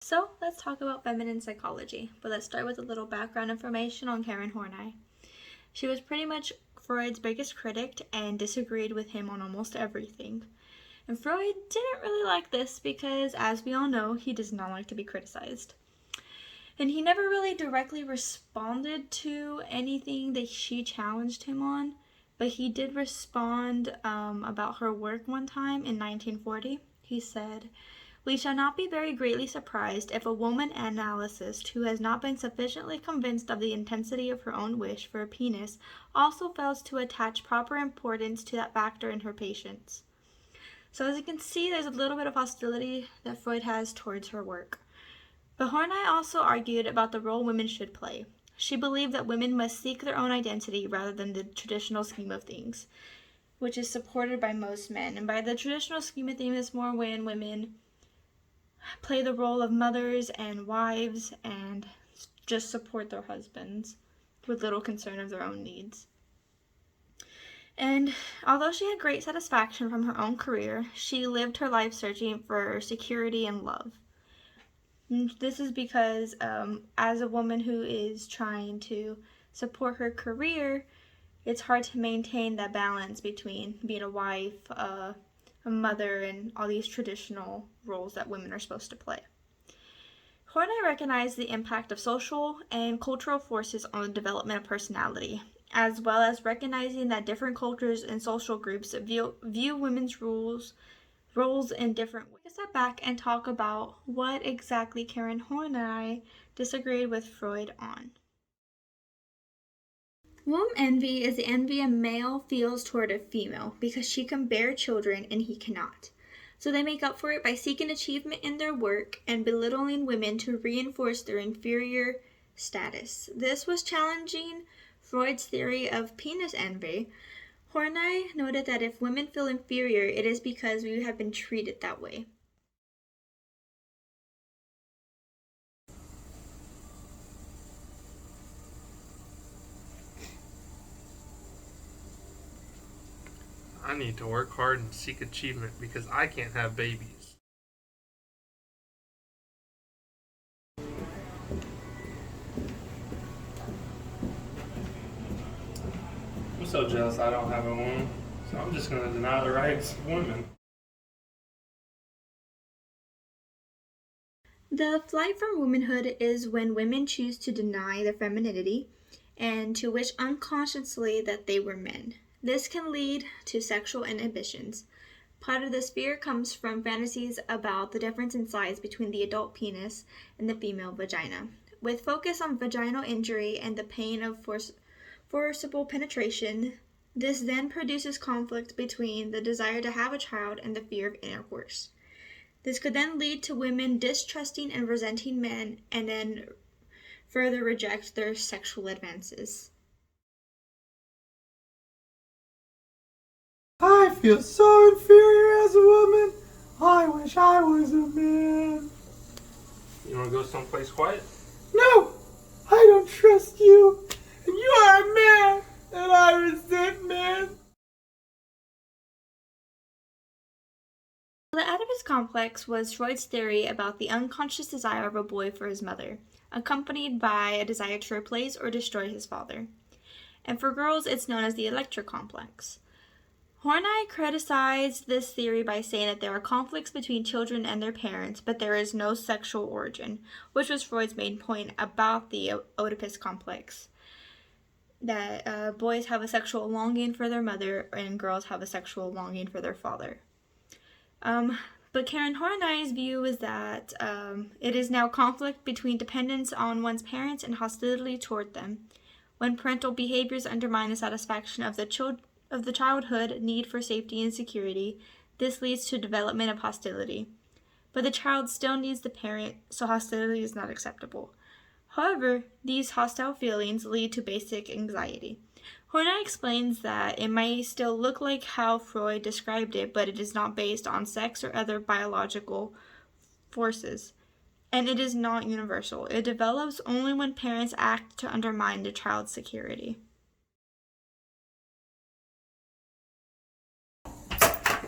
So let's talk about feminine psychology, but let's start with a little background information on Karen Horney. She was pretty much Freud's biggest critic and disagreed with him on almost everything. And Freud didn't really like this because, as we all know, he does not like to be criticized. And he never really directly responded to anything that she challenged him on, but he did respond about her work one time in 1940. He said, "We shall not be very greatly surprised if a woman analyst who has not been sufficiently convinced of the intensity of her own wish for a penis also fails to attach proper importance to that factor in her patients." So as you can see, there's a little bit of hostility that Freud has towards her work. But Horney also argued about the role women should play. She believed that women must seek their own identity rather than the traditional scheme of things, which is supported by most men. And by the traditional scheme of things, it's more when women play the role of mothers and wives and just support their husbands with little concern of their own needs. And although she had great satisfaction from her own career, she lived her life searching for security and love. And this is because as a woman who is trying to support her career, it's hard to maintain that balance between being a wife, a mother, and all these traditional roles that women are supposed to play. Horney recognized the impact of social and cultural forces on the development of personality, as well as recognizing that different cultures and social groups view women's roles in different ways. Take a step back and talk about what exactly Karen Horney disagreed with Freud on. Womb envy is the envy a male feels toward a female because she can bear children and he cannot. So they make up for it by seeking achievement in their work and belittling women to reinforce their inferior status. This was challenging Freud's theory of penis envy. Horney noted that if women feel inferior, it is because we have been treated that way. I need to work hard and seek achievement because I can't have babies. I'm so jealous I don't have a womb, so I'm just going to deny the rights of women. The flight from womanhood is when women choose to deny their femininity and to wish unconsciously that they were men. This can lead to sexual inhibitions. Part of this fear comes from fantasies about the difference in size between the adult penis and the female vagina. With focus on vaginal injury and the pain of forcible penetration, this then produces conflict between the desire to have a child and the fear of intercourse. This could then lead to women distrusting and resenting men and then further reject their sexual advances. I feel so inferior as a woman. I wish I was a man. You want to go someplace quiet? No, I don't trust you. And you are a man, and I resent men. The Oedipus complex was Freud's theory about the unconscious desire of a boy for his mother, accompanied by a desire to replace or destroy his father. And for girls, it's known as the Electra complex. Horney criticized this theory by saying that there are conflicts between children and their parents, but there is no sexual origin, which was Freud's main point about the Oedipus complex. That boys have a sexual longing for their mother and girls have a sexual longing for their father. But Karen Horney's view is that it is now conflict between dependence on one's parents and hostility toward them. When parental behaviors undermine the satisfaction of the childhood need for safety and security, this leads to development of hostility. But the child still needs the parent, so hostility is not acceptable. However, these hostile feelings lead to basic anxiety. Horney explains that it may still look like how Freud described it, but it is not based on sex or other biological forces, and it is not universal. It develops only when parents act to undermine the child's security.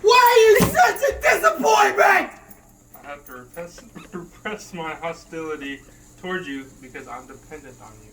Why are you such a disappointment? I have to repress my hostility towards you because I'm dependent on you.